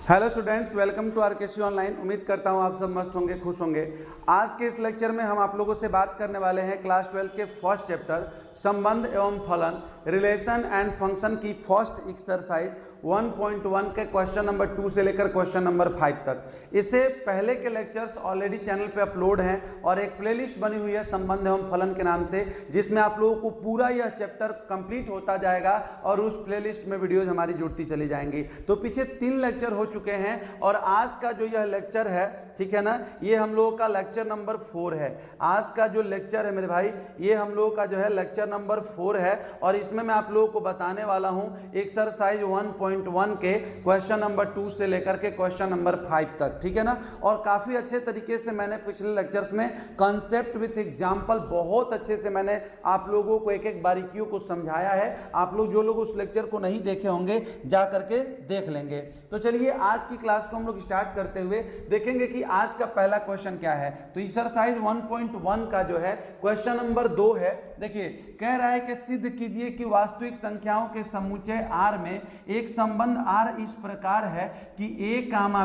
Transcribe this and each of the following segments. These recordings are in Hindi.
Hello students, welcome to RKC online. उम्मीद करता हूँ आप सब मस्त होंगे, खुश होंगे। आज के इस लेक्चर में हम आप लोगों से बात करने वाले हैं क्लास 12 के फर्स्ट चैप्टर संबंध एवं फलन, रिलेशन एंड फंक्शन की फर्स्ट एक्सरसाइज 1.1 के क्वेश्चन नंबर 2 से लेकर क्वेश्चन नंबर 5 तक। इससे पहले के लेक्चर्स ऑलरेडी चैनल पे अपलोड हैं और एक प्लेलिस्ट बनी हुई है संबंध एवं फलन के नाम से, जिसमें आप लोगों को पूरा यह चैप्टर कंप्लीट होता जाएगा और उस प्लेलिस्ट में वीडियोज हमारी जुड़ती चली जाएंगी। तो पीछे 3 लेक्चर हो चुके हैं और आज का जो यह लेक्चर है, ठीक है ना, ये हम लोगों का लेक्चर नंबर 4 है। आज का जो लेक्चर है मेरे भाई, ये हम लोगों का जो है लेक्चर नंबर 4 है और इसमें मैं आप लोगों को बताने वाला हूं एक्सरसाइज 1.1 के क्वेश्चन नंबर 2 से लेकर के क्वेश्चन नंबर 5 तक, ठीक है ना। और काफी अच्छे तरीके से मैंने पिछले लेक्चर्स में कंसेप्ट विथ एग्जांपल बहुत अच्छे से मैंने आप लोगों को एक एक बारीकियों को समझाया है। आप लोग जो लोग उस लेक्चर को नहीं देखे होंगे जा करके देख लेंगे। तो चलिए आज की क्लास को हम लोग स्टार्ट करते हुए देखेंगे कि आज का पहला क्वेश्चन क्या है। तो एक्सरसाइज 1.1 का जो है क्वेश्चन नंबर 2 है। देखिए, कह रहा है कि सिद्ध कीजिए कि वास्तविक संख्याओं के समुच्चय R में एक संबंध R इस प्रकार है कि A,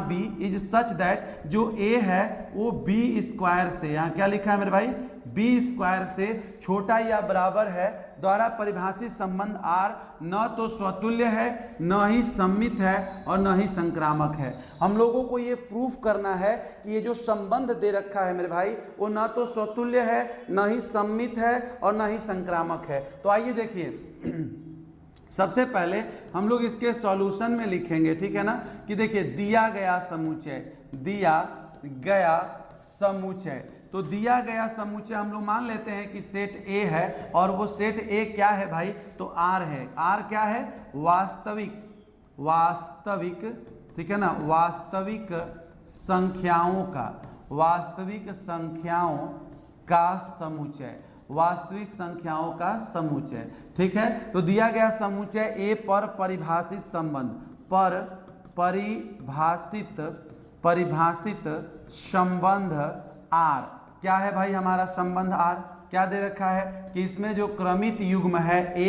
B is such that जो A है वो B स्क्वायर से, यहाँ क्या लिखा है मेरे भाई, B स्क्वायर से छोटा या बराबर है द्वारा परिभाषित संबंध R न तो स्वतुल्य है, न ही सममित है और न ही संक्रामक है। हम लोगों को ये प्रूफ करना है कि ये जो संबंध दे रखा है मेरे भाई, वो न तो स्वतुल्य है, न ही सममित है और न ही संक्रामक है। तो आइए देखिए, सबसे पहले हम लोग इसके सॉल्यूशन में लिखेंगे, ठीक है ना, कि देखिए दिया गया समुच्चय, तो दिया गया समुच्चय हम लोग मान लेते हैं कि सेट A है और वो सेट A क्या है भाई, तो R है। R क्या है, वास्तविक, ठीक है ना, वास्तविक संख्याओं का समुच्चय, ठीक है। तो दिया गया समुच्चय A पर परिभाषित संबंध R, क्या है भाई हमारा संबंध R, क्या दे रखा है कि इसमें जो क्रमित युग्म है A,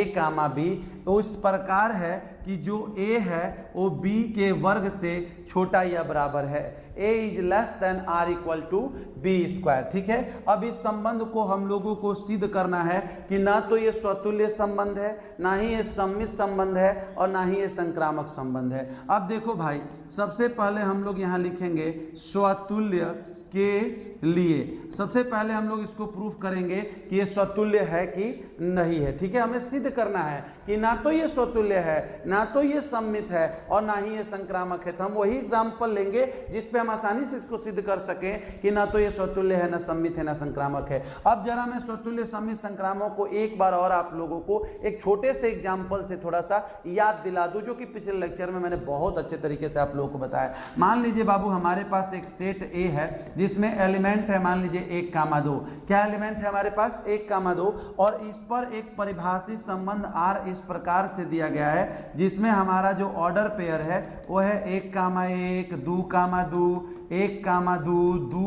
B उस प्रकार है कि जो A है वो B के वर्ग से छोटा या बराबर है। A is less than R equal to B square, ठीक है। अब इस संबंध को हम लोगों को सिद्ध करना है कि ना तो ये स्वतुल्य संबंध है, ना ही ये सम्मित संबंध है और ना ही ये संक्रामक संबंध है। अब देखो भाई, सबसे पहले हम लोग यहाँ लिखेंगे स्वतुल्य के लिए। सबसे पहले हम लोग इसको प्रूफ करेंगे कि ये स्वतुल्य है कि नहीं है, ठीक है। हमें सिद्ध करना है कि ना तो ये स्वतुल्य है, ना तो ये सम्मित है और ना ही ये संक्रामक है। तो हम वही एग्जाम्पल लेंगे जिस पे हम आसानी से इसको सिद्ध कर सकें कि ना तो ये स्वतुल्य है, ना सम्मित है, ना संक्रामक है। अब जरा मैं स्वतुल्य, सम्मित, संक्रामक को एक बार और आप लोगों को एक छोटे से एग्जाम्पल से थोड़ा सा याद दिला दूं, जो कि पिछले लेक्चर में मैंने बहुत अच्छे तरीके से आप लोगों को बताया। मान लीजिए बाबू, हमारे पास एक सेट A है जिसमें एलिमेंट है, मान लीजिए 1, 2। क्या एलिमेंट है हमारे पास, 1, 2, और इस पर एक परिभाषित संबंध R इस प्रकार से दिया गया है जिसमें हमारा जो ऑर्डर पेयर है वो है 1, 1, 2, 2, 1, 2, 2,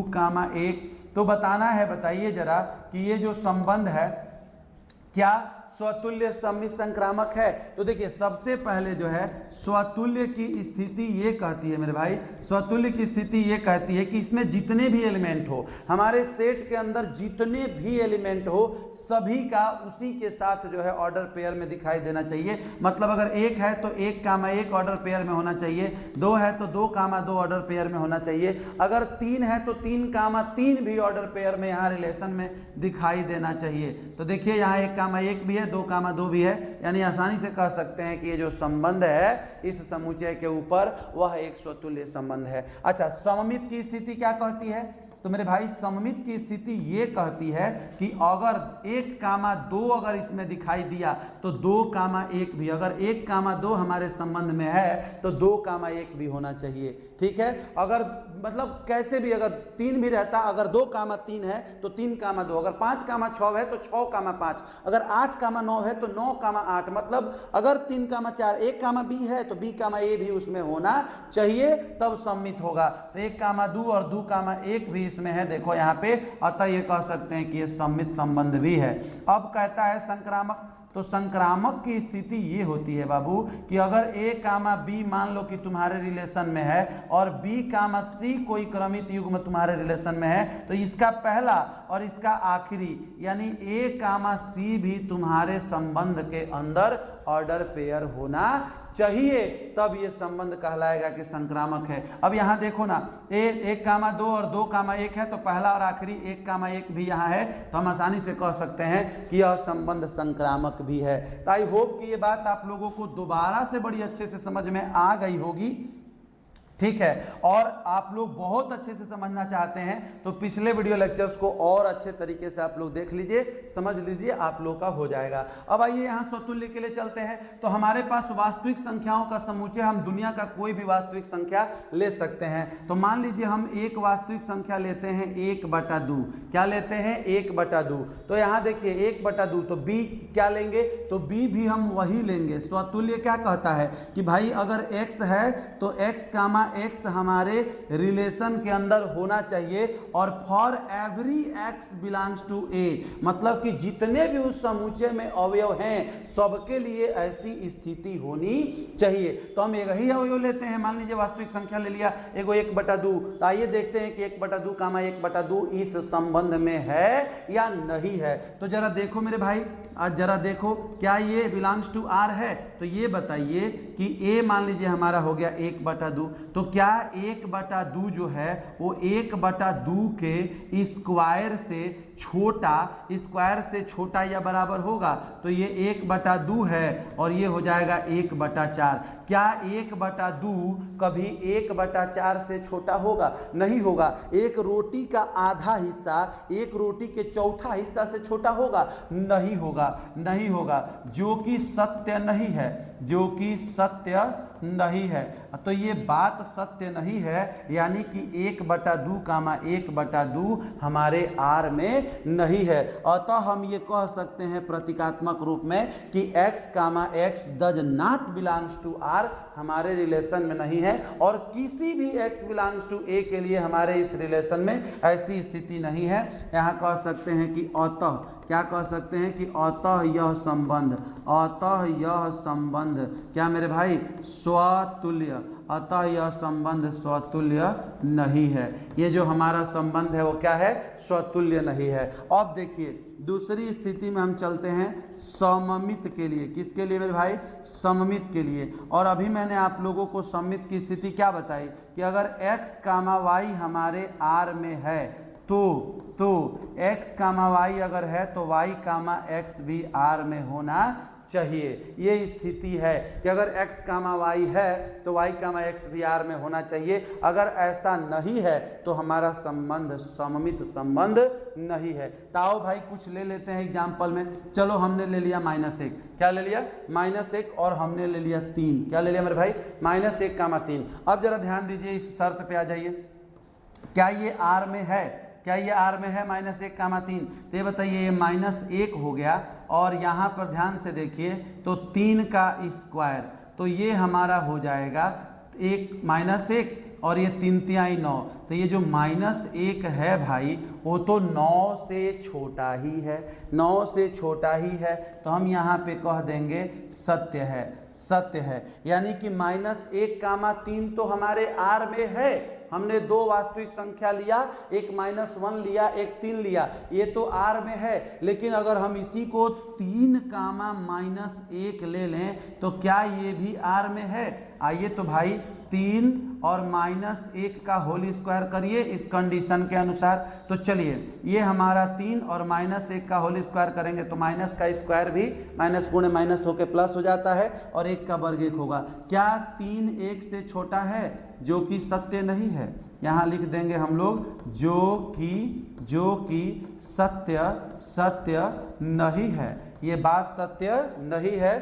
1। तो बताना है, बताइए जरा कि ये जो संबंध है क्या स्वतुल्य, सम्मित, संक्रामक है। तो देखिए, सबसे पहले जो है स्वतुल्य की स्थिति ये कहती है मेरे भाई, स्वतुल्य की स्थिति ये कहती है कि इसमें जितने भी एलिमेंट हो, हमारे सेट के अंदर जितने भी एलिमेंट हो, सभी का उसी के साथ जो है ऑर्डर पेयर में दिखाई देना चाहिए। मतलब अगर 1 है तो 1, 1 ऑर्डर पेयर में होना चाहिए, 2 है तो 2, 2 ऑर्डर पेयर में होना चाहिए, अगर 3 है तो 3, 3 भी ऑर्डर पेयर में यहाँ रिलेशन में दिखाई देना चाहिए। तो देखिए यहाँ 1, 1 भी है, 2, 2 भी है, यानी आसानी से कह सकते हैं कि ये जो संबंध है इस समुच्चय के ऊपर वह एक स्वतुल्य संबंध है। अच्छा, सममित की स्थिति क्या कहती है, तो मेरे भाई सममित की स्थिति ये कहती है कि अगर 1, 2 अगर इसमें दिखाई दिया तो 2, 1 भी, अगर 1, 2 हमारे संबंध में है तो 2, 1 भी होना चाहिए, ठीक है। अगर मतलब कैसे भी, अगर 3 भी रहता, अगर 2, 3 है तो 3, 2, अगर 5, 6 है तो 6, 5, अगर 8, 9 है तो 9, 8, मतलब अगर 3, 4, 1, B है तो B, A भी उसमें होना चाहिए, तब सम्मित होगा। तो 1, 2 और 2, 1 भी इसमें है, देखो यहाँ पे, अतः ये कह सकते हैं कि ये सम्मित संबंध भी है। अब कहता है संक्रामक, तो संक्रामक की स्थिति ये होती है बाबू कि अगर ए कामा बी मान लो कि तुम्हारे रिलेशन में है और बी कामा सी कोई क्रमित युग्म तुम्हारे रिलेशन में है, तो इसका पहला और इसका आखिरी यानी ए कामा सी भी तुम्हारे संबंध के अंदर ऑर्डर पेयर होना चाहिए, तब ये संबंध कहलाएगा कि संक्रामक है। अब यहाँ देखो ना, एक कामा दो और दो कामा एक है, तो पहला और आखिरी एक कामा एक भी यहाँ है, तो हम आसानी से कह सकते हैं कि यह संबंध संक्रामक भी है। तो आई होप कि ये बात आप लोगों को दोबारा से बड़ी अच्छे से समझ में आ गई होगी, ठीक है। और आप लोग बहुत अच्छे से समझना चाहते हैं तो पिछले वीडियो लेक्चर्स को और अच्छे तरीके से आप लोग देख लीजिए, समझ लीजिए, आप लोग का हो जाएगा। अब आइए यहाँ स्वतुल्य के लिए चलते हैं। तो हमारे पास वास्तविक संख्याओं का समुच्चय, हम दुनिया का कोई भी वास्तविक संख्या ले सकते हैं। तो मान लीजिए हम एक वास्तविक संख्या लेते हैं 1/2। क्या लेते हैं? 1/2। तो यहाँ देखिए 1/2, तो b क्या लेंगे? तो b भी हम वही लेंगे। स्वतुल्य क्या कहता है कि भाई अगर x है तो x कामा x हमारे रिलेशन के अंदर होना चाहिए, और for every x belongs to a, मतलब कि जितने भी उस समुच्चय में अवयव हैं सबके लिए ऐसी स्थिति होनी चाहिए। तो हम एक ही अवयव लेते हैं, मान लीजिए वास्तविक संख्या ले लिया एगो 1/2। तो आइए देखते हैं कि 1/2 कामा 1/2 इस संबंध में है या नहीं है। तो जरा देखो मेरे भाई, आज जरा देखो क्या ये बिलोंग्स टू r है? तो ये बताइए कि a मान लीजिए हमारा हो गया 1/2, तो क्या 1/2 जो है वो 1/2 के स्क्वायर से छोटा या बराबर होगा? तो ये 1/2 है और ये हो जाएगा 1/4। क्या 1/2 कभी 1/4 से छोटा होगा? नहीं होगा। एक रोटी का आधा हिस्सा एक रोटी के चौथा हिस्सा से छोटा होगा? नहीं होगा, नहीं होगा, जो कि सत्य नहीं है, जो कि सत्य नहीं है। तो ये बात सत्य नहीं है, यानी कि 1/2 कामा 1/2 हमारे R में नहीं है। अतः हम ये कह सकते हैं प्रतीकात्मक रूप में कि x comma x does not belongs to R, हमारे रिलेशन में नहीं है, और किसी भी x बिलोंग्स टू a के लिए हमारे इस रिलेशन में ऐसी स्थिति नहीं है। यहाँ कह सकते हैं कि अतः, क्या कह सकते हैं कि अतः यह संबंध, अतः यह संबंध क्या मेरे भाई? स्वतुल्य। अतः यह संबंध स्वतुल्य नहीं है। ये जो हमारा संबंध है वो क्या है? स्वतुल्य नहीं है। अब देखिए दूसरी स्थिति में हम चलते हैं सममित के लिए। किसके लिए मेरे भाई? सममित के लिए। और अभी मैंने आप लोगों को सममित की स्थिति क्या बताई कि अगर x कामा y हमारे R में है तो x कामा y अगर है तो y कामा x भी R में होना चाहिए। ये स्थिति है कि अगर x कामा y है तो y कामा x भी R में होना चाहिए। अगर ऐसा नहीं है तो हमारा संबंध सममित संबंध नहीं है। ताओ भाई कुछ ले लेते हैं एग्जाम्पल में। चलो हमने ले लिया -1। क्या ले लिया? -1, और हमने ले लिया 3। क्या ले लिया मेरे भाई? -1 कामा 3। अब जरा ध्यान दीजिए, इस शर्त पे आ जाइए, क्या ये R में है? क्या ये R में है -1 कामा 3? तो ये बताइए, ये -1 हो गया, और यहाँ पर ध्यान से देखिए तो 3 का स्क्वायर, तो ये हमारा हो जाएगा 1 और ये 3 तिहाई 9। तो ये जो -1 है भाई वो तो 9 से छोटा ही है, 9 से छोटा ही है, तो हम यहाँ पे कह देंगे सत्य है, सत्य है। यानी कि -1 कामा 3 तो हमारे R में है। हमने दो वास्तविक संख्या लिया, एक -1 लिया, एक 3 लिया, ये तो R में है। लेकिन अगर हम इसी को 3 कामा -1 ले लें तो क्या ये भी R में है? आइए तो भाई 3 और -1 का होल स्क्वायर करिए इस कंडीशन के अनुसार। तो चलिए ये हमारा 3 और -1 का होल स्क्वायर करेंगे तो माइनस का स्क्वायर भी माइनस गुणे माइनस होकर प्लस हो जाता है, और 1 का वर्ग 1 होगा। क्या 3 1 से छोटा है? जो कि सत्य नहीं है। यहाँ लिख देंगे हम लोग जो कि सत्य नहीं है। ये बात सत्य नहीं है,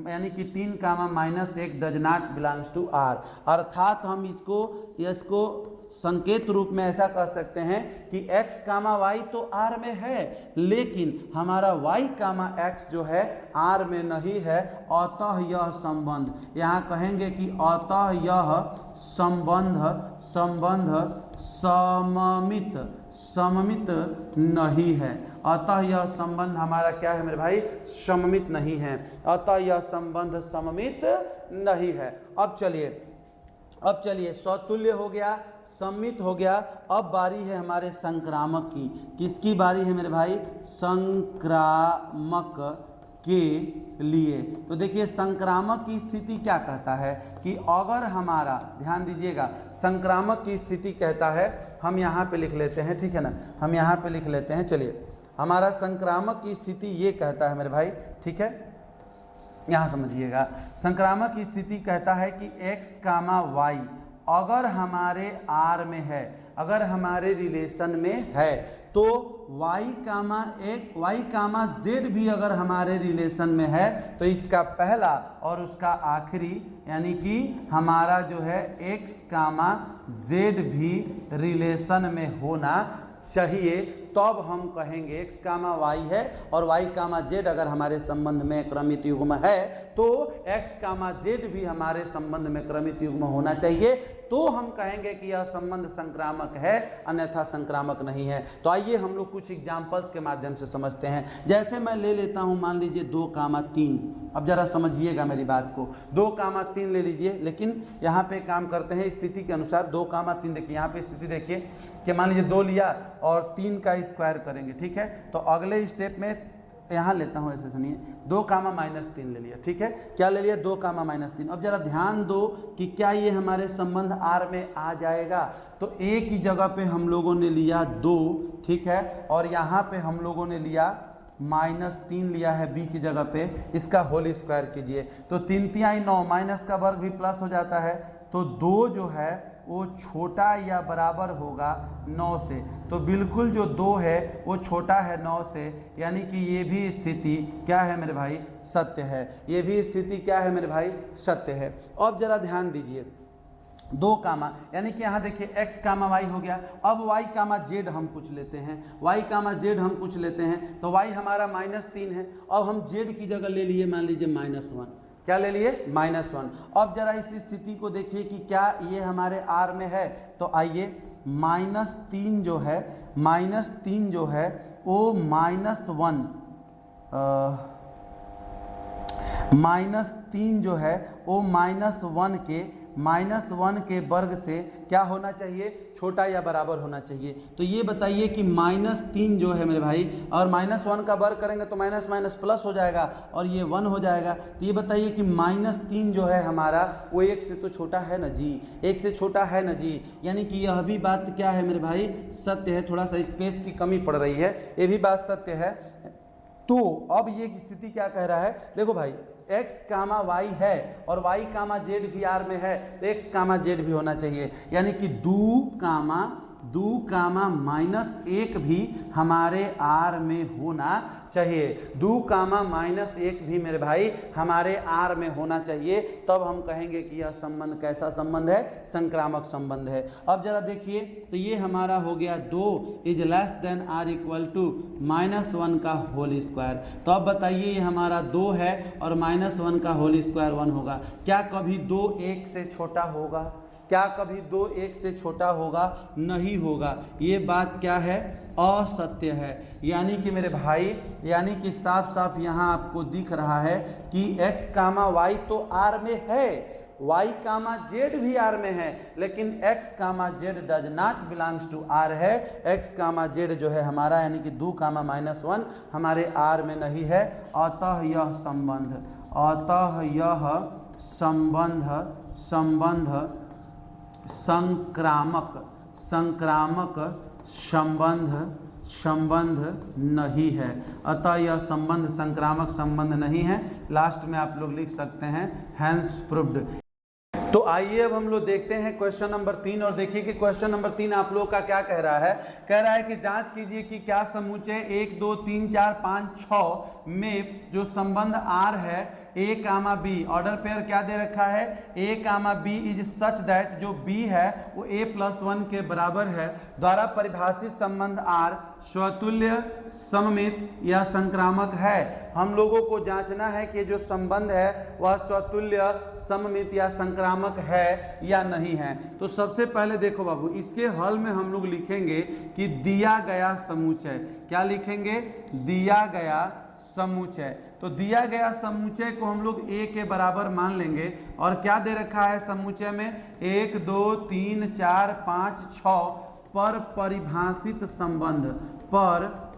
यानी कि 3 comma -1 does not belongs to R। अर्थात हम इसको संकेत रूप में ऐसा कह सकते हैं कि x कामा y तो R में है, लेकिन हमारा y कामा x जो है R में नहीं है। अतः यह संबंध, यहाँ कहेंगे कि अतः यह संबंध सममित सममित नहीं है, अतः यह संबंध हमारा क्या है मेरे भाई, सममित नहीं है, अतः यह संबंध सममित नहीं है। अब चलिए स्वतुल्य हो गया, सममित हो गया, अब बारी है हमारे संक्रामक की। किसकी बारी है मेरे भाई, संक्रामक के लिए। तो देखिए संक्रामक की स्थिति क्या कहता है कि अगर हमारा, ध्यान दीजिएगा, संक्रामक की स्थिति कहता है, हम यहाँ पे लिख लेते हैं, ठीक है ना, हम यहाँ पे लिख लेते हैं। चलिए हमारा संक्रामक की स्थिति ये कहता है मेरे भाई, ठीक है, यहाँ समझिएगा, संक्रामक की स्थिति कहता है कि x, y अगर हमारे R में है, अगर हमारे रिलेशन में है, तो y, z भी अगर हमारे रिलेशन में है, तो इसका पहला और उसका आखिरी यानी कि हमारा जो है x, z भी रिलेशन में होना चाहिए, तब हम कहेंगे x, y है और y, z अगर हमारे संबंध में क्रमित युग्म है, तो x, z भी हमारे संबंध में क्रमित युग्म होना चाहिए, तो हम कहेंगे कि यह संबंध संक्रामक है, अन्यथा संक्रामक नहीं है। तो आइए हम लोग कुछ एग्जाम्पल्स के माध्यम से समझते हैं। जैसे मैं ले लेता हूं, मान लीजिए 2, 3, अब जरा समझिएगा मेरी बात को, 2, 3 ले लीजिए, लेकिन यहाँ पे काम करते हैं स्थिति के अनुसार। 2, 3 देखिए, यहाँ पे स्थिति देखिए कि मान लीजिए 2 लिया और 3 का स्क्वायर करेंगे, ठीक है, तो अगले स्टेप में यहाँ लेता हूँ, ऐसे सुनिए, 2, -3 ले लिया, ठीक है, क्या ले लिया, 2, -3। अब जरा ध्यान दो कि क्या ये हमारे संबंध R में आ जाएगा। तो एक ही जगह पे हम लोगों ने लिया 2, ठीक है, और यहाँ पे हम लोगों ने लिया -3 लिया है b की जगह पे, इसका होल स्क्वायर कीजिए, तो 3 3 9, माइनस का वर्ग भी प्लस हो जाता है, तो 2 जो है वो छोटा या बराबर होगा 9 से, तो बिल्कुल जो 2 है वो छोटा है 9 से, यानी कि ये भी स्थिति क्या है मेरे भाई, सत्य है, ये भी स्थिति क्या है मेरे भाई, सत्य है। अब जरा ध्यान दीजिए, 2 कामा, यानी कि यहाँ देखिए x, y हो गया, अब y, z हम कुछ लेते हैं, y, z हम कुछ लेते हैं, तो y हमारा -3 है, अब हम z की जगह ले लिए, मान लीजिए -1, क्या ले लिए, -1। अब जरा इस स्थिति को देखिए कि क्या ये हमारे R में है, तो आइए -3 जो है, -3 जो है वो -1, -3 जो है वो -1 के वर्ग से क्या होना चाहिए, छोटा या बराबर होना चाहिए। तो ये बताइए कि -3 जो है मेरे भाई, और -1 का वर्ग करेंगे तो माइनस माइनस प्लस हो जाएगा और ये 1 हो जाएगा। तो ये बताइए कि -3 जो है हमारा वो 1 से तो छोटा है ना जी, 1 से छोटा है ना जी, यानी कि यह भी बात क्या है मेरे भाई, सत्य है। थोड़ा सा स्पेस की कमी पड़ रही है, ये भी बात सत्य है। तो अब ये स्थिति क्या कह रहा है, देखो भाई x, y है और y, z भी R में है, तो x, z भी होना चाहिए, यानी कि 2, -1 भी हमारे R में होना चाहिए, 2, -1 भी मेरे भाई हमारे R में होना चाहिए, तब हम कहेंगे कि यह संबंध कैसा संबंध है, संक्रामक संबंध है। अब जरा देखिए, तो ये हमारा हो गया 2 is less than R equal to -1 का होल स्क्वायर। तो अब बताइए ये हमारा 2 है और -1 का होल स्क्वायर 1 होगा। क्या कभी 2 1 से छोटा होगा, क्या कभी 2 1 से छोटा होगा, नहीं होगा। ये बात क्या है, असत्य है। यानी कि मेरे भाई, यानी कि साफ साफ यहाँ आपको दिख रहा है कि x, y तो R में है, y, z भी R में है, लेकिन x, z does not belongs to R है। x, z जो है हमारा, यानी कि 2, -1 हमारे R में नहीं है, अतः यह संबंध संक्रामक संबंध नहीं है, अतः यह संबंध संक्रामक संबंध नहीं है। लास्ट में आप लोग लिख सकते हैं हैंस प्रूव्ड। तो आइए अब हम लोग देखते हैं क्वेश्चन नंबर 3, और देखिए कि क्वेश्चन नंबर 3 आप लोग का क्या कह रहा है। कह रहा है कि जांच कीजिए कि क्या समुच्चय 1 2 3 4 5 6 में जो संबंध R है ए कामा बी, ऑर्डर पेयर क्या दे रखा है, ए comma B is such that जो बी है वो a+1 के बराबर है, द्वारा परिभाषित संबंध आर स्वतुल्य, सममित या संक्रामक है। हम लोगों को जांचना है कि जो संबंध है वह स्वतुल्य, सममित या संक्रामक है या नहीं है। तो सबसे पहले देखो बाबू, इसके हल में हम लोग लिखेंगे कि दिया गया समुच्चय, क्या लिखेंगे, दिया गया समुच्चय। तो दिया गया समुच्चय को हम लोग a के बराबर मान लेंगे, और क्या दे रखा है समुच्चय में, 1 2 3 4 5 6 पर परिभाषित संबंध, पर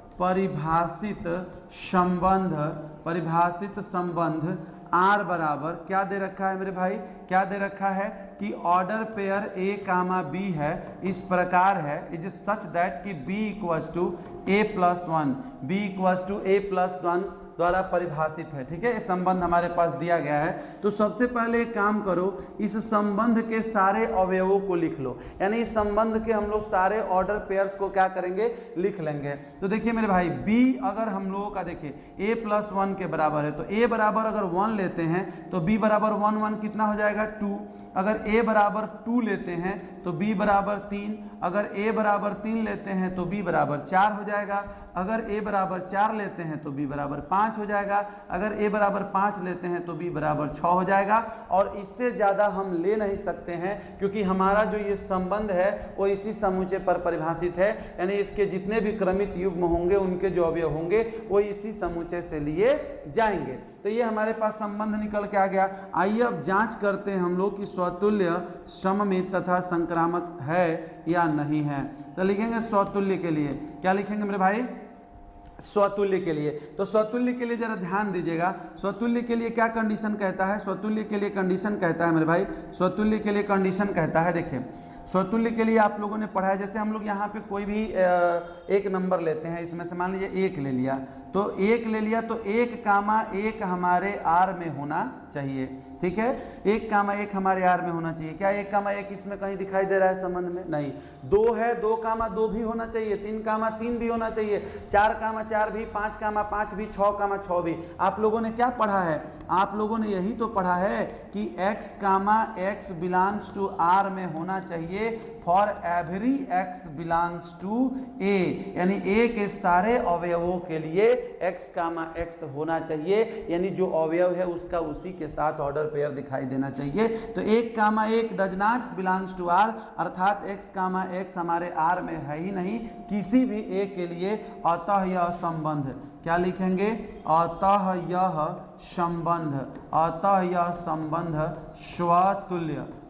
परिभाषित संबंध आर बराबर क्या दे रखा है मेरे भाई, क्या दे रखा है कि order pair A comma B है, इस प्रकार है, इज सच दैट कि B equals to a+1, B equals to a+1 द्वारा परिभाषित है। ठीक है, ये संबंध हमारे पास दिया गया है। तो सबसे पहले एक काम करो, इस संबंध के सारे अवयवों को लिख लो, यानी इस संबंध के हम लोग सारे ऑर्डर पेयर्स को क्या करेंगे, लिख लेंगे। तो देखिए मेरे भाई, b अगर हम लोगों का देखिए a+1 के बराबर है, तो a बराबर अगर 1 लेते हैं तो b बराबर 1 1 कितना हो जाएगा 2, अगर a बराबर 2 लेते हैं तो b बराबर 3, अगर a बराबर 3 लेते हैं तो b बराबर 4 हो जाएगा, अगर a बराबर 4 लेते हैं तो b बराबर 5 हो जाएगा, अगर a बराबर 5 लेते हैं तो b बराबर 6 हो जाएगा। और इससे ज़्यादा हम ले नहीं सकते हैं, क्योंकि हमारा जो ये संबंध है वो इसी समुच्चय पर परिभाषित है, यानी इसके जितने भी क्रमित युग्म होंगे उनके जो अवयव होंगे वो इसी समुच्चय से लिए जाएंगे। तो ये हमारे पास संबंध निकल के आ गया। आइए अब जांच करते हैं हम लोग कि स्वतुल्य, सममित तथा संक्रामक है या नहीं है। तो लिखेंगे स्वतुल्य के लिए, क्या लिखेंगे मेरे भाई, स्वतुल्य के लिए। तो स्वतुल्य के लिए जरा ध्यान दीजिएगा, स्वतुल्य के लिए क्या कंडीशन कहता है, स्वतुल्य के लिए कंडीशन कहता है मेरे भाई, स्वतुल्य के लिए कंडीशन कहता है, देखिए स्वतुल्य के लिए आप लोगों ने पढ़ा है, जैसे हम लोग यहाँ पे कोई भी एक नंबर लेते हैं, इसमें से मान लीजिए 1 ले लिया, तो 1 ले लिया तो 1,1 हमारे आर में होना चाहिए। ठीक है, 1,1 हमारे आर में होना चाहिए। क्या 1,1 इसमें कहीं दिखाई दे रहा है संबंध में, नहीं। 2 है, 2,2 भी होना चाहिए, 3,3 भी होना चाहिए, 4,4 भी, 5,5 भी, 6,6 भी। आप लोगों ने क्या पढ़ा है, आप लोगों ने यही तो पढ़ा है कि x, बिलोंग्स टू आर में होना चाहिए for every x belongs to a, यानी a के सारे अवयवों के लिए x, होना चाहिए, यानी जो अवयव है उसका उसी के साथ ऑर्डर पेयर दिखाई देना चाहिए। तो 1,1 does not belongs to r, अर्थात x, हमारे r में है ही नहीं किसी भी a के लिए, अतः यह संबंध, क्या लिखेंगे, अतः यह संबंध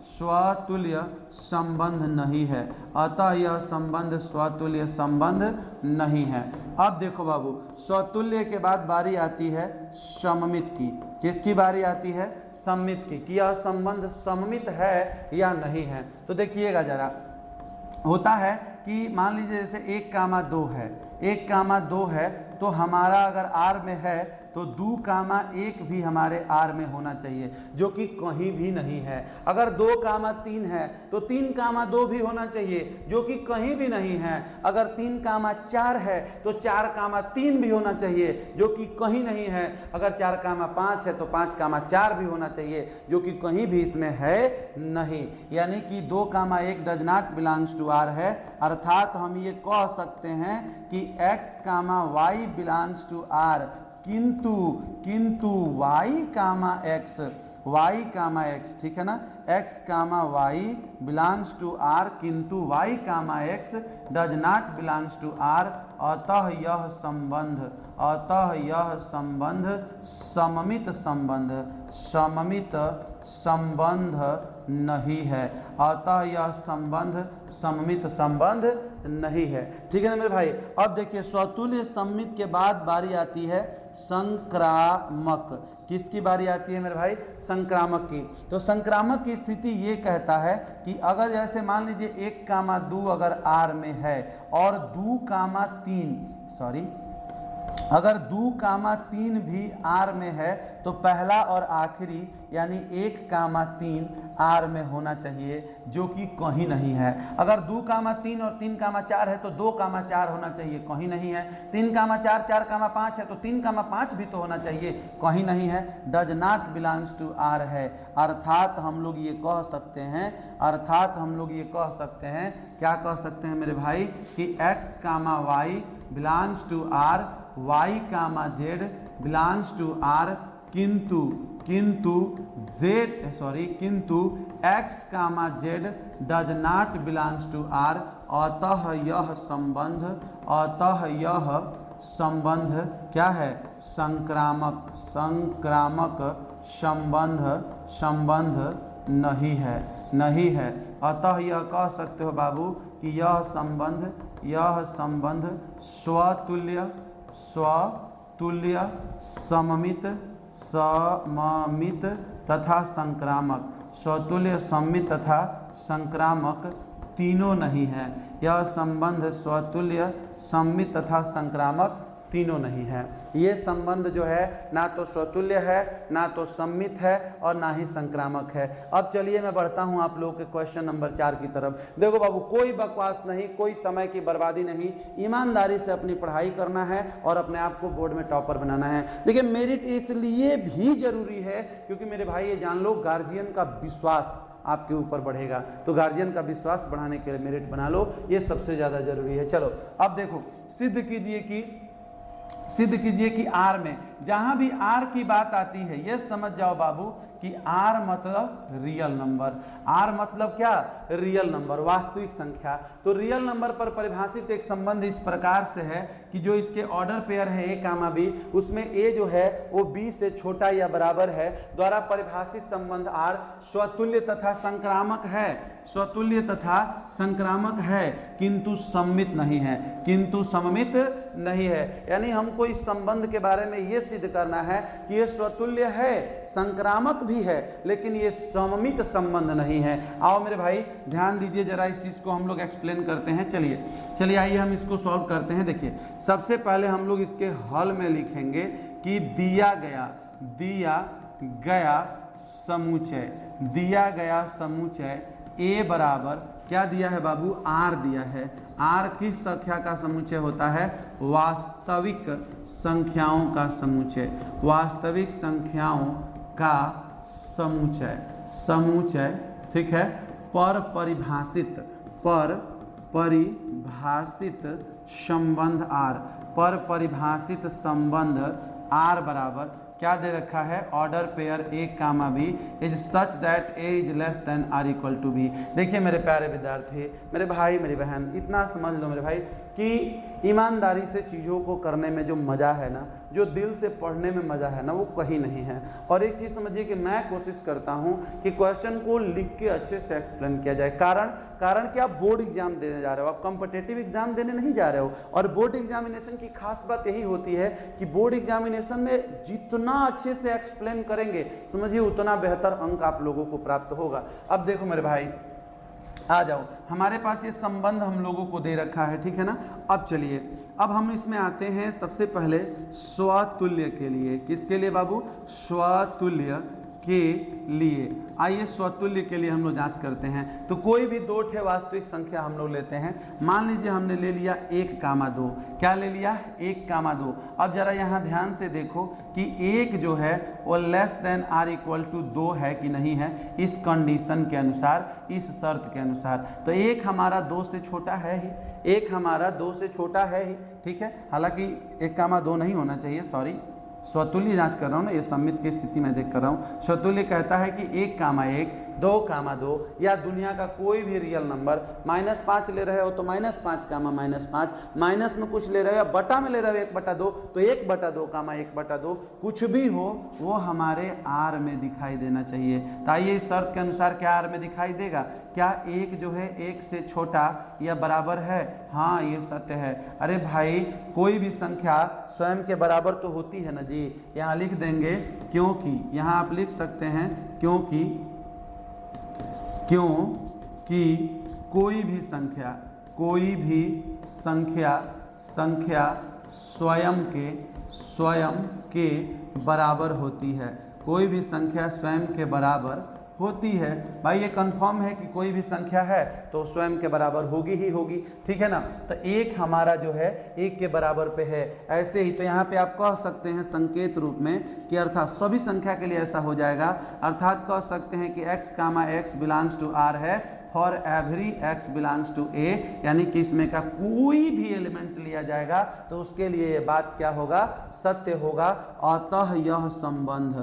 स्वतुल्य संबंध नहीं है, अतः यह संबंध स्वतुल्य संबंध नहीं है। अब देखो बाबू, स्वतुल्य के बाद बारी आती है सममित की। किसकी बारी आती है, सममित की, कि यह संबंध सममित है या नहीं है। तो देखिएगा जरा, होता है कि मान लीजिए जैसे 1,2 है, 1,2 है, तो हमारा अगर आर में है तो 2,1 भी हमारे आर में होना चाहिए, जो कि कहीं भी नहीं है। अगर 2,3 है तो 3,2 भी होना चाहिए, जो कि कहीं भी नहीं है। अगर 3,4 है तो 4,3 भी होना चाहिए, जो कि कहीं नहीं है। अगर 4,5 है तो 5,4 भी होना चाहिए, जो कि कहीं भी इसमें है नहीं। यानी कि 2,1 does not belongs to R है, अर्थात हम ये कह सकते हैं कि x, y belongs to R, किंतु y, x, ठीक है ना, x, y belongs to R, किंतु y, x does not belongs to R, अतः यह सममित संबंध नहीं है, अतः यह संबंध सममित संबंध नहीं है। ठीक है ना मेरे भाई। अब देखिए, स्वतुल्य सममित के बाद बारी आती है संक्रामक। किसकी बारी आती है मेरे भाई, संक्रामक की। तो संक्रामक की स्थिति ये कहता है कि अगर जैसे मान लीजिए 1,2 अगर आर में है और 2,3 अगर 2, 3 भी R में है तो पहला और आखिरी यानी 1, 3 R में होना चाहिए, जो कि कहीं नहीं है। अगर 2, 3 और 3, 4 है तो 2, 4 होना चाहिए, कहीं नहीं है। 3, 4, 4, 5 है तो 3, 5 भी तो होना चाहिए, कहीं नहीं है। Does not belongs to R है। अर्थात हम लोग ये कह सकते हैं, क्या कह सकते हैं मेरे भाई कि X, Y belongs to R, Y, Z belongs to R, किंतु X, Z does not belongs to R। अतः यह संबंध क्या है? संक्रामक संबंध नहीं है। अतः यह कह सकते हो बाबू कि यह संबंध स्वतुल्य, सममित तथा संक्रामक, स्वतुल्य, सममित तथा संक्रामक तीनों नहीं है। यह संबंध स्वतुल्य, सममित तथा संक्रामक तीनों नहीं है। ये संबंध जो है ना तो स्वतुल्य है, ना तो सम्मित है और ना ही संक्रामक है। अब चलिए मैं बढ़ता हूं आप लोगों के क्वेश्चन नंबर 4 की तरफ। देखो बाबू, कोई बकवास नहीं, कोई समय की बर्बादी नहीं, ईमानदारी से अपनी पढ़ाई करना है और अपने आप को बोर्ड में टॉपर बनाना है। देखिए मेरिट इसलिए भी जरूरी है क्योंकि मेरे भाई ये जान लो, गार्जियन का विश्वास आपके ऊपर बढ़ेगा, तो गार्जियन का विश्वास बढ़ाने के लिए मेरिट बना लो, ये सबसे ज्यादा जरूरी है। चलो अब देखो, सिद्ध कीजिए कि R में जहां भी R की बात आती है, ये समझ जाओ बाबू कि R मतलब रियल नंबर। R मतलब क्या? रियल नंबर, वास्तविक संख्या। तो रियल नंबर पर परिभाषित एक संबंध इस प्रकार से है कि जो इसके ऑर्डर पेयर है A, B, उसमें A जो है वो B से छोटा या बराबर है, द्वारा परिभाषित संबंध R स्वतुल्य तथा संक्रामक है, किंतु सममित नहीं है। यानी हमको इस संबंध के बारे में ये सिद्ध करना है कि ये स्वतुल्य है, संक्रामक भी है, लेकिन ये सममित संबंध नहीं है। आओ मेरे भाई ध्यान दीजिए जरा, इस चीज को हम लोग एक्सप्लेन करते हैं। चलिए आइए हम इसको सॉल्व करते हैं। देखिए सबसे पहले हम लोग इसके हल में लिखेंगे कि दिया गया समुच्चय A बराबर क्या दिया है बाबू? R दिया है। R किस संख्या का समुच्चय होता है? वास्तविक संख्याओं का समुच्चय, ठीक है। पर परिभाषित संबंध R बराबर क्या दे रखा है? Order pair A, B is such that A is less than R equal to B। देखिए मेरे प्यारे विद्यार्थी, मेरे भाई मेरी बहन, इतना समझ लो मेरे भाई कि ईमानदारी से चीज़ों को करने में जो मज़ा है ना, जो दिल से पढ़ने में मज़ा है ना, वो कहीं नहीं है। और एक चीज़ समझिए कि मैं कोशिश करता हूँ कि क्वेश्चन को लिख के अच्छे से एक्सप्लेन किया जाए। कारण कि आप बोर्ड एग्जाम देने जा रहे हो, आप कॉम्पिटिटिव एग्जाम देने नहीं जा रहे हो। और बोर्ड एग्जामिनेशन की खास बात यही होती है कि बोर्ड एग्जामिनेशन में जितना अच्छे से एक्सप्लेन करेंगे, समझिए उतना बेहतर अंक आप लोगों को प्राप्त होगा। अब देखो मेरे भाई, आ जाओ, हमारे पास ये संबंध हम लोगों को दे रखा है, ठीक है ना। अब चलिए, अब हम इसमें आते हैं सबसे पहले स्वतुल्य के लिए। किसके लिए बाबू? स्वतुल्य के लिए। आइए स्वतुल्य के लिए हम लोग जांच करते हैं। तो कोई भी दो ठे वास्तविक संख्या हम लोग लेते हैं। मान लीजिए हमने ले लिया 1, 2। क्या ले लिया? 1, 2। अब जरा यहाँ ध्यान से देखो कि 1 जो है वो less than R equal to 2 है कि नहीं है, इस कंडीशन के अनुसार, इस शर्त के अनुसार। तो 1 हमारा 2 से छोटा है ही, 1 हमारा 2 से छोटा है ही, ठीक है। हालांकि 1, 2 नहीं होना चाहिए, सॉरी, स्वतुल्य जांच कर रहा हूँ ना, ये सम्मित की स्थिति में चेक कर रहा हूँ। स्वतुल्य कहता है कि 1, 1, 2, 2 या दुनिया का कोई भी रियल नंबर, -5 ले रहे हो तो -5, -5, माइनस में कुछ ले रहे हो, बटा में ले रहे हो 1/2, तो 1/2, 1/2 कुछ भी हो वो हमारे R में दिखाई देना चाहिए। तो आइए इस शर्त के अनुसार क्या R में दिखाई देगा? क्या 1 जो है 1 से छोटा या बराबर है? हाँ, ये सत्य है। अरे भाई, कोई भी संख्या स्वयं के बराबर तो होती है ना जी। यहाँ लिख देंगे क्योंकि, यहाँ आप लिख सकते हैं क्योंकि कोई भी संख्या स्वयं के बराबर होती है। कोई भी संख्या स्वयं के बराबर होती है। भाई ये कंफर्म है कि कोई भी संख्या है तो स्वयं के बराबर होगी ही होगी, ठीक है ना। तो एक हमारा जो है एक के बराबर पे है। ऐसे ही तो यहाँ पे आप कह सकते हैं संकेत रूप में कि अर्थात सभी संख्या के लिए ऐसा हो जाएगा। अर्थात कह सकते हैं कि x, x belongs to r है for every x belongs to a, यानी कि इसमें का कोई भी एलिमेंट लिया जाएगा तो उसके लिए ये बात क्या होगा, सत्य होगा। अतः यह संबंध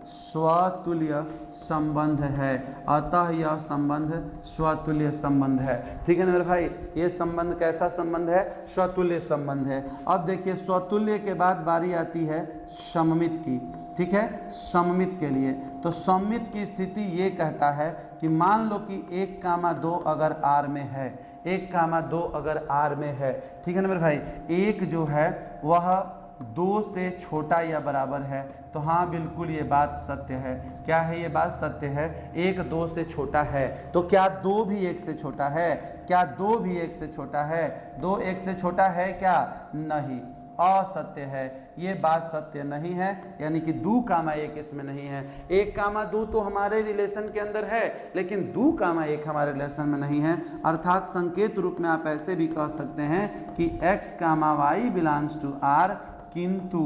स्वतुल्य संबंध है। अतः यह संबंध स्वतुल्य संबंध है, ठीक है ना मेरे भाई। ये संबंध कैसा संबंध है, स्वतुल्य संबंध है। अब देखिए स्वतुल्य के बाद बारी आती है सममित की, ठीक है। सममित के लिए तो सममित की स्थिति ये कहता है कि मान लो कि 1,2 अगर r में है, 1,2 अगर r में है, ठीक है ना मेरे भाई। एक जो है वह 2 से छोटा या बराबर है, तो हाँ बिल्कुल ये बात सत्य है। क्या है ये बात सत्य है, 1 2 से छोटा है। तो क्या 2 भी 1 से छोटा है, क्या 2 भी 1 से छोटा है, 2 1 से छोटा है क्या, नहीं, असत्य है, ये बात सत्य नहीं है। यानी कि 2,1 इसमें नहीं है। 1,2 तो हमारे रिलेशन के अंदर है, लेकिन 2,1 हमारे रिलेशन में नहीं है। अर्थात संकेत रूप में आप ऐसे भी कह सकते हैं कि x, y belongs to r, किंतु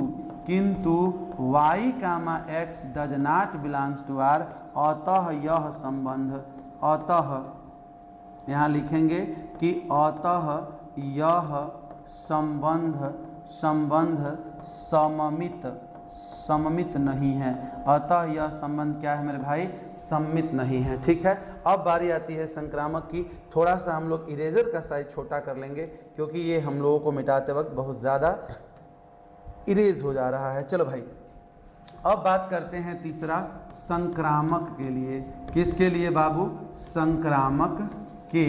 y, x does not belongs to r। अतः यह संबंध, अतः यहाँ लिखेंगे कि अतः यह संबंध सममित नहीं है। अतः यह संबंध क्या है मेरे भाई, सममित नहीं है, ठीक है। अब बारी आती है संक्रामक की। थोड़ा सा हम लोग इरेजर का साइज छोटा कर लेंगे क्योंकि ये हम लोगों को मिटाते वक्त बहुत ज़्यादा इरेज हो जा रहा है। चलो भाई अब बात करते हैं तीसरा संक्रामक के लिए। किसके लिए बाबू, संक्रामक के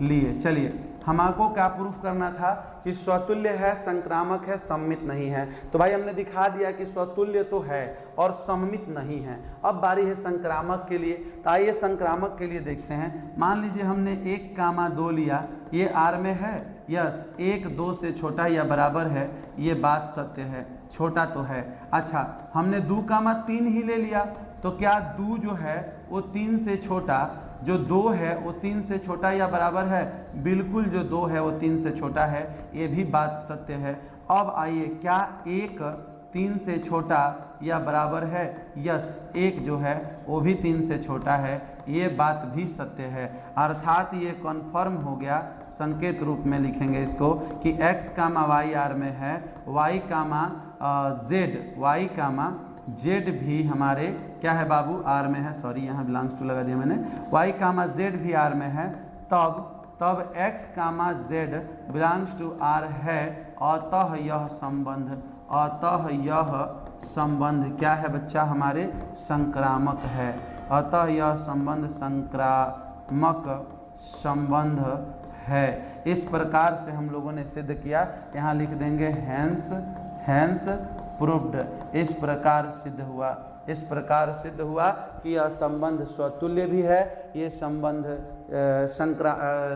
लिए। चलिए हमको क्या प्रूफ करना था कि स्वतुल्य है, संक्रामक है, सममित नहीं है। तो भाई हमने दिखा दिया कि स्वतुल्य तो है और सममित नहीं है। अब बारी है संक्रामक के लिए। तो आइए संक्रामक के लिए देखते हैं। मान लीजिए हमने 1,2 लिया, ये r में है, यस 1 2 से छोटा या बराबर है, ये बात सत्य है, छोटा तो है। अच्छा हमने 2,3 ही ले लिया, तो क्या 2 जो है वो 3 से छोटा, जो 2 है वो 3 से छोटा या बराबर है, बिल्कुल जो 2 है वो 3 से छोटा है, ये भी बात सत्य है। अब आइए क्या 1 3 से छोटा या बराबर है, यस 1 जो है वो भी 3 से छोटा है, ये बात भी सत्य है। अर्थात ये कन्फर्म हो गया, संकेत रूप में लिखेंगे इसको कि x, y r में है, y, z भी हमारे क्या है बाबू, r में है। सॉरी यहाँ बिलोंग्स टू लगा दिया मैंने, y, z भी r में है, तब x, z belongs to r है। अतः यह संबंध क्या है बच्चा, हमारे संक्रामक है। अतः यह संबंध संक्रामक संबंध है। इस प्रकार से हम लोगों ने सिद्ध किया। यहाँ लिख देंगे हैंस प्रूव्ड। इस प्रकार सिद्ध हुआ कि यह संबंध स्वतुल्य भी है, ये संबंध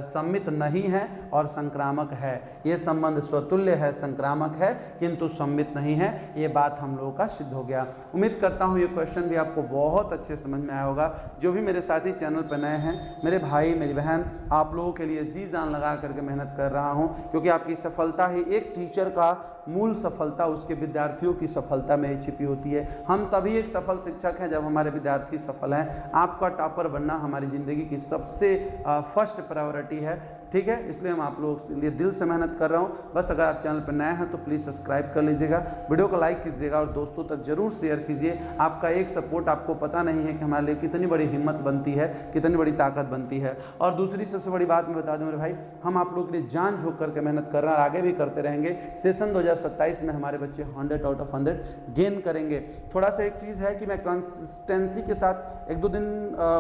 सममित नहीं है और संक्रामक है। ये संबंध स्वतुल्य है, संक्रामक है, किंतु सममित नहीं है। ये बात हम लोगों का सिद्ध हो गया। उम्मीद करता हूँ ये क्वेश्चन भी आपको बहुत अच्छे समझ में आया होगा। जो भी मेरे साथी चैनल पर नए हैं, मेरे भाई मेरी बहन, आप लोगों के लिए जी जान लगा करके मेहनत कर रहा हूँ, क्योंकि आपकी सफलता ही, एक टीचर का मूल सफलता उसके विद्यार्थियों की सफलता में ही छिपी होती है। हम तभी एक सफल शिक्षक हैं जब हमारे विद्यार्थी सफल हैं। आपका टॉपर बनना हमारी ज़िंदगी की सबसे फर्स्ट प्रायोरिटी है, ठीक है। इसलिए हम आप लोगों के लिए दिल से मेहनत कर रहा हूँ। बस अगर आप चैनल पर नए हैं तो प्लीज़ सब्सक्राइब कर लीजिएगा, वीडियो को लाइक कीजिएगा और दोस्तों तक जरूर शेयर कीजिए। आपका एक सपोर्ट आपको पता नहीं है कि हमारे लिए कितनी बड़ी हिम्मत बनती है, कितनी बड़ी ताकत बनती है। और दूसरी सबसे बड़ी बात मैं बता दूं मेरे भाई, हम आप लोगों के लिए जान झोंक करके मेहनत कर रहे हैं और आगे भी करते रहेंगे। सेशन 2027 में हमारे बच्चे 100 आउट ऑफ 100 गेन करेंगे। थोड़ा सा एक चीज़ है कि मैं कंसिस्टेंसी के साथ 1-2 दिन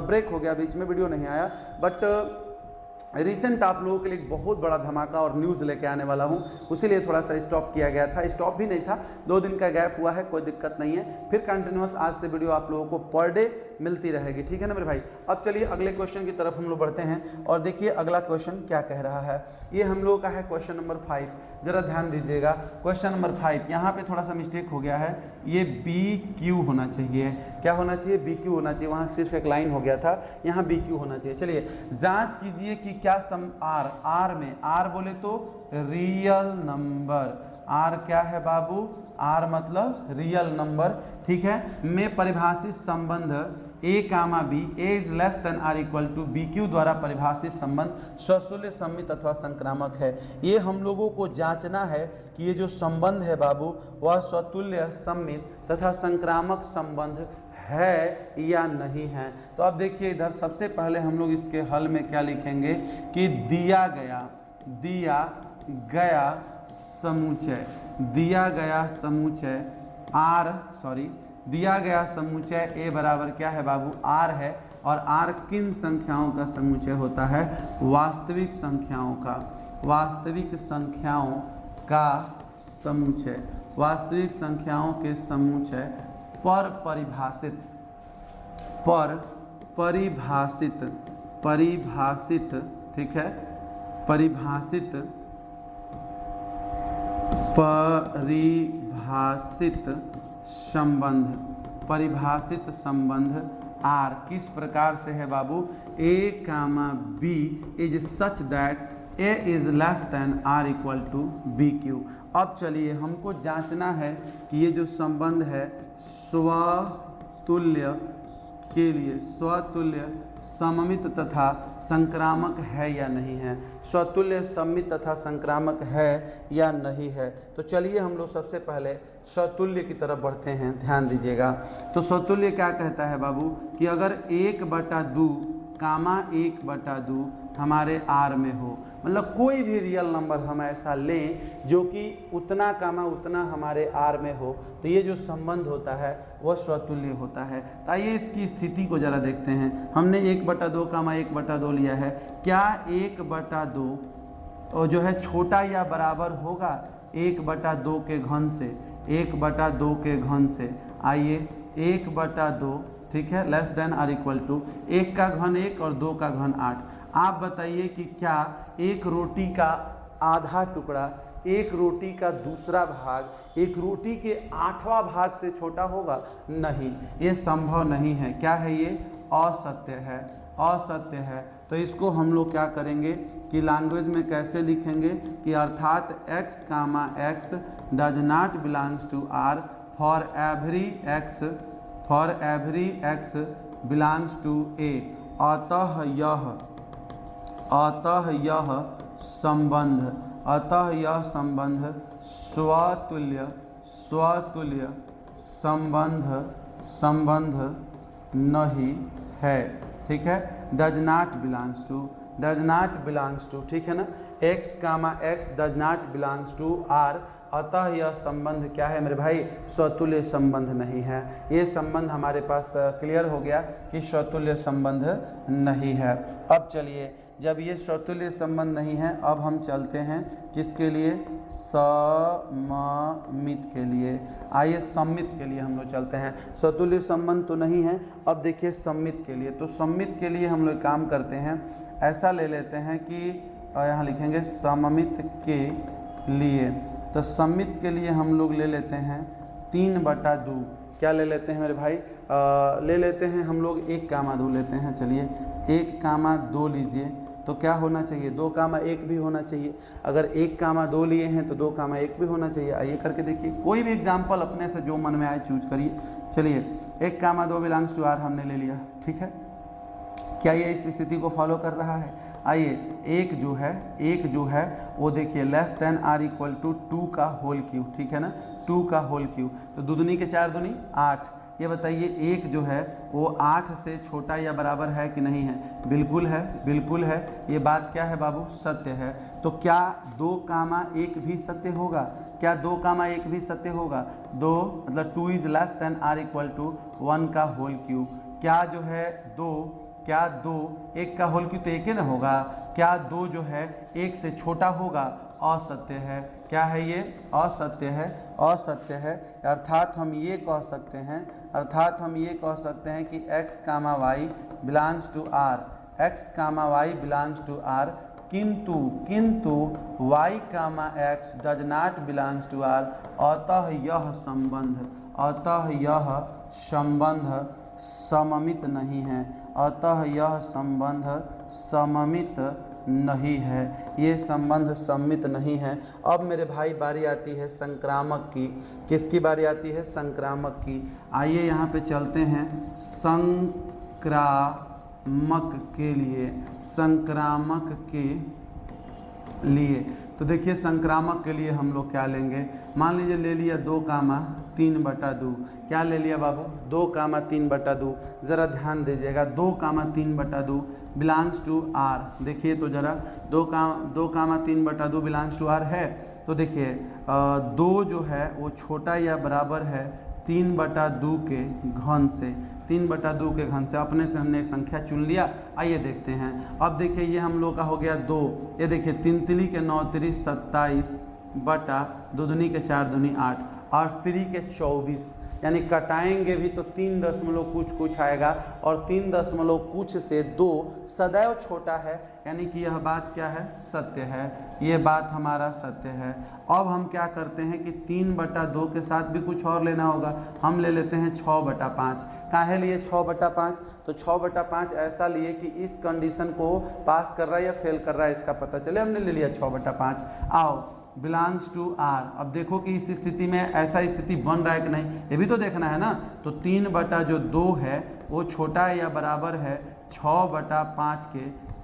ब्रेक हो गया, बीच में वीडियो नहीं आया, बट रिसेंट आप लोगों के लिए एक बहुत बड़ा धमाका और न्यूज़ लेके आने वाला हूँ, उसीलिए थोड़ा सा स्टॉप किया गया था। स्टॉप भी नहीं था, 2 दिन का गैप हुआ है, कोई दिक्कत नहीं है। फिर कंटिन्यूस आज से वीडियो आप लोगों को पर डे मिलती रहेगी, ठीक है ना मेरे भाई। अब चलिए अगले क्वेश्चन की तरफ हम लोग बढ़ते हैं और देखिए अगला क्वेश्चन क्या कह रहा है। ये हम लोगों का है क्वेश्चन नंबर 5, जरा ध्यान दीजिएगा। क्वेश्चन नंबर 5 यहाँ पे थोड़ा सा मिस्टेक हो गया है, ये BQ होना चाहिए। क्या होना चाहिए? BQ होना चाहिए, वहाँ सिर्फ एक लाइन हो गया था, यहाँ BQ होना चाहिए। चलिए जांच कीजिए कि क्या सम R में, R बोले तो रियल नंबर, R क्या है बाबू? R मतलब रियल नंबर, ठीक है, में परिभाषित संबंध A, B, A is less than R equal to BQ द्वारा परिभाषित संबंध स्वतुल्य, सममित अथवा संक्रामक है। ये हम लोगों को जांचना है कि ये जो संबंध है बाबू वह स्वतुल्य, सममित तथा संक्रामक संबंध है या नहीं है। तो अब देखिए इधर सबसे पहले हम लोग इसके हल में क्या लिखेंगे कि दिया गया समुच्चय, दिया गया समुच्चय A बराबर क्या है बाबू? R है, और R किन संख्याओं का समुच्चय होता है? वास्तविक संख्याओं का समुच्चय, वास्तविक संख्याओं के समुच्चय पर परिभाषित, ठीक है, परिभाषित संबंध R किस प्रकार से है बाबू? A, B is such that A is less than R equal to BQ। अब चलिए हमको जांचना है कि ये जो संबंध है स्वतुल्य के लिए स्वतुल्य, सममित तथा संक्रामक है या नहीं है। स्वतुल्य, सममित तथा संक्रामक है या नहीं है। तो चलिए हम लोग सबसे पहले स्वतुल्य की तरफ बढ़ते हैं, ध्यान दीजिएगा। तो स्वतुल्य क्या कहता है बाबू कि अगर 1/2 1/2 हमारे R में हो, मतलब कोई भी रियल नंबर हम ऐसा लें जो कि उतना उतना हमारे R में हो, तो ये जो संबंध होता है वह स्वतुल्य होता है। तो आइए इसकी स्थिति को जरा देखते हैं। हमने 1/2 1/2 लिया है, क्या 1/2 और जो है छोटा या बराबर होगा 1/2 के घन से? 1/2 के घन से, आइए 1/2, ठीक है, less than R equal to 1 का घन 1 और 2 का घन 8। आप बताइए कि क्या एक रोटी का आधा टुकड़ा, एक रोटी का दूसरा भाग एक रोटी के 8वां भाग से छोटा होगा? नहीं, ये संभव नहीं है। क्या है ये? असत्य है, असत्य है। तो इसको हम लोग क्या करेंगे कि लैंग्वेज में कैसे लिखेंगे कि अर्थात x, x does not belongs to R for every x belongs to A। अतः यह संबंध स्वतुल्य संबंध नहीं है, ठीक है। डज नॉट बिलोंग्स टू, ठीक है ना। x, x does not belongs to R, अतः यह संबंध क्या है मेरे भाई? स्वतुल्य संबंध नहीं है। ये संबंध हमारे पास क्लियर हो गया कि स्वतुल्य संबंध नहीं है। अब चलिए, जब ये स्वतुल्य संबंध नहीं है, अब हम चलते हैं किसके लिए? सममित के लिए। आइए सममित के लिए हम लोग चलते हैं। स्वतुल्य संबंध तो नहीं है, अब देखिए सममित के लिए। तो सममित के लिए हम लोग काम करते हैं, ऐसा ले लेते हैं कि यहाँ लिखेंगे सममित के लिए। तो सममित के लिए हम लोग ले लेते हैं 3/2। क्या ले लेते हैं मेरे भाई? ले लेते हैं हम लोग 1/2 लेते हैं। चलिए 1/2 लीजिए, तो क्या होना चाहिए? 2/1 भी होना चाहिए। अगर 1/2 लिए हैं तो 2/1 भी होना चाहिए। आइए करके देखिए, कोई भी एग्जाम्पल अपने से जो मन में आए चूज करिए। चलिए 1/2 बिलोंग्स टू R हमने ले लिया, ठीक है। क्या ये इस स्थिति को फॉलो कर रहा है? आइए एक जो है वो देखिए less than R equal to 2 का होल क्यूब, ठीक है ना, 2 का होल क्यूब। तो दूनी के 4 दूनी 8। ये बताइए एक जो है वो 8 से छोटा या बराबर है कि नहीं है? बिल्कुल है, बिल्कुल है। ये बात क्या है बाबू? सत्य है। तो क्या 2/1 भी सत्य होगा? क्या 2/1 भी सत्य होगा? 2 मतलब 2 is less than R equal to 1 का होल क्यूब। क्या जो है 2 क्या 2 1 का होल क्यूब तो 1 ही ना होगा, क्या 2 जो है 1 से छोटा होगा, असत्य है। क्या है ये? असत्य है, असत्य है। अर्थात हम ये कह सकते हैं, अर्थात हम ये कह सकते हैं कि x comma Y belongs to r, x comma Y belongs to r, किंतु किंतु y comma x does not belongs to r, अतः यह संबंध, अतः यह संबंध सममित नहीं है, अतः यह संबंध सममित नहीं है, ये संबंध सममित नहीं है। अब मेरे भाई बारी आती है संक्रामक की। किसकी बारी आती है? संक्रामक की। आइए यहाँ पे चलते हैं संक्रामक के लिए, संक्रामक के लिए। तो देखिए संक्रामक के लिए हम लोग क्या लेंगे, मान लीजिए ले लिया 2,3/2। क्या ले लिया बाबू? 2,3/2। ज़रा ध्यान दीजिएगा, 2,3/2 बिलोंग्स टू r। देखिए तो ज़रा 2,3/2 बिलोंग्स टू r है। तो देखिए 2 जो है वो छोटा या बराबर है 3/2 के घन से, 3/2 के घन से। अपने से हमने एक संख्या चुन लिया। आइए देखते हैं। अब देखिए ये हम लोग का हो गया 2, ये देखिए 3 3 के 9 3 27 बटा 2 दूनी के 4 दूनी 8 और 3 के 24, यानी कटाएंगे भी तो 3 दशमलव कुछ आएगा, और 3 दशमलव कुछ से 2 सदैव छोटा है, यानी कि यह बात क्या है? सत्य है। ये बात हमारा सत्य है। अब हम क्या करते हैं कि 3/2 के साथ भी कुछ और लेना होगा। हम ले लेते हैं 6/5। काहे लिए 6/5? तो 6/5 ऐसा लिए कि इस कंडीशन को पास कर रहा है या फेल कर रहा है इसका पता चले, हमने ले लिया 6/5। आओ बिलोंग्स टू r। अब देखो कि इस स्थिति में ऐसा स्थिति बन रहा है कि नहीं, ये भी तो देखना है ना। तो 3/2 है वो छोटा है या बराबर है 6/5 के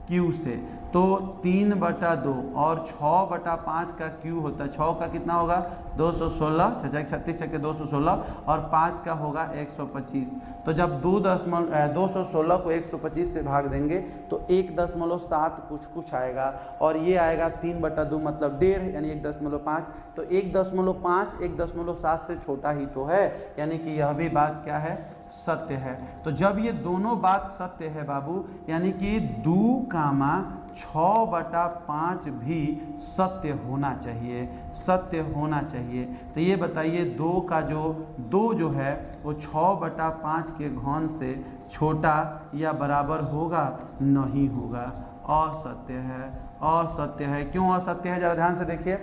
क्यू से। तो 3/2 और 6/5 का क्यू होता है, 6 का कितना होगा? 216, 6 36 छक्के 216, और 5 का होगा 125। तो जब 216 को 125 से भाग देंगे तो 1.7 कुछ आएगा, और ये आएगा 3/2 मतलब 1.5 यानी 1.5। तो 1.5 1.7 से छोटा ही तो है, यानी कि यह भी बात क्या है? सत्य है। तो जब ये दोनों बात सत्य है बाबू, यानी कि 2,6/5 भी सत्य होना चाहिए, सत्य होना चाहिए। तो ये बताइए 2 जो है वो 6/5 के घन से छोटा या बराबर होगा? नहीं होगा, असत्य है, असत्य है। क्यों असत्य है? जरा ध्यान से देखिए।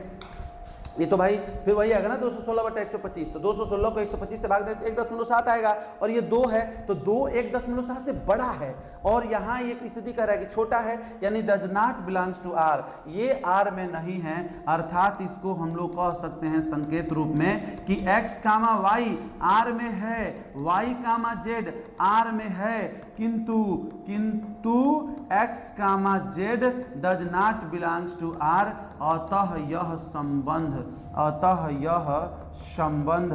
ये तो भाई फिर वही आएगा ना 216/125। तो 216 को 125 से भाग दें तो 1.7 आएगा, और ये 2 है तो 2 1.7 से बड़ा है, और यहाँ एक स्थिति कह रहा है कि छोटा है, यानी does not belongs to r। ये r में नहीं है, अर्थात इसको हम लोग कह सकते हैं संकेत रूप में कि x कामा y r में है, y कामा z r में है, किंतु x comma z does not belongs to r, अतः यह संबंध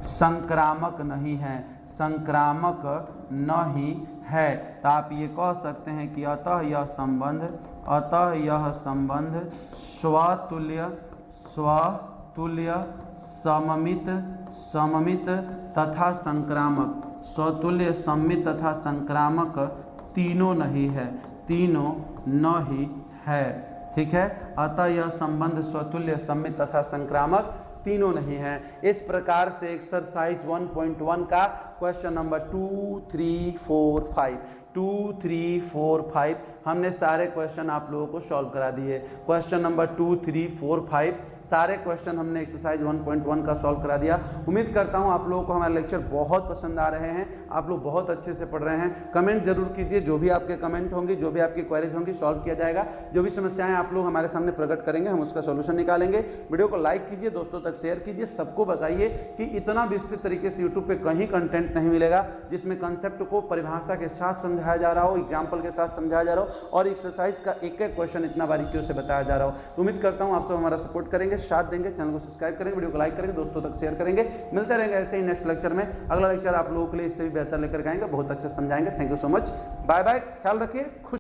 संक्रामक नहीं है, संक्रामक नहीं है। तो आप ये कह सकते हैं कि अतः यह संबंध स्वतुल्य सममित तथा संक्रामक, स्वतुल्य सममित तथा संक्रामक तीनों नहीं है, तीनों नहीं है। ठीक है, अतः यह संबंध स्वतुल्य सममित तथा संक्रामक तीनों नहीं है। इस प्रकार से एक्सरसाइज 1.1 का क्वेश्चन नंबर 2, 3, 4, 5 हमने सारे क्वेश्चन आप लोगों को सॉल्व करा दिए। क्वेश्चन नंबर 2, 3, 4, 5 सारे क्वेश्चन हमने एक्सरसाइज 1.1 का सॉल्व करा दिया। उम्मीद करता हूं आप लोगों को हमारे लेक्चर बहुत पसंद आ रहे हैं, आप लोग बहुत अच्छे से पढ़ रहे हैं। कमेंट जरूर कीजिए, जो भी आपके कमेंट होंगे, जो भी आपकी क्वेरीज होंगी सॉल्व किया जाएगा। जो भी समस्याएं आप लोग हमारे सामने प्रकट करेंगे हम उसका सोल्यूशन निकालेंगे। वीडियो को लाइक कीजिए, दोस्तों तक शेयर कीजिए, सबको बताइए कि इतना विस्तृत तरीके से यूट्यूब पे कहीं कंटेंट नहीं मिलेगा जिसमें कंसेप्ट को परिभाषा के साथ समझाया जा रहा हो, एग्जाम्पल के साथ समझाया जा रहा हो, और एक्सरसाइज का एक एक क्वेश्चन इतना बारीकियों से बताया जा रहा हो। उम्मीद करता हूं आप सब हमारा सपोर्ट करेंगे, साथ देंगे, चैनल को सब्सक्राइब करेंगे, वीडियो को लाइक करेंगे, दोस्तों तक शेयर करेंगे। मिलते रहेंगे ऐसे ही नेक्स्ट लेक्चर में। अगला लेक्चर आप लोगों के लिए इससे भी बेहतर लेकर आएंगे, बहुत अच्छे समझाएंगे। Thank you so much, bye bye, ख्याल रखिए, खुश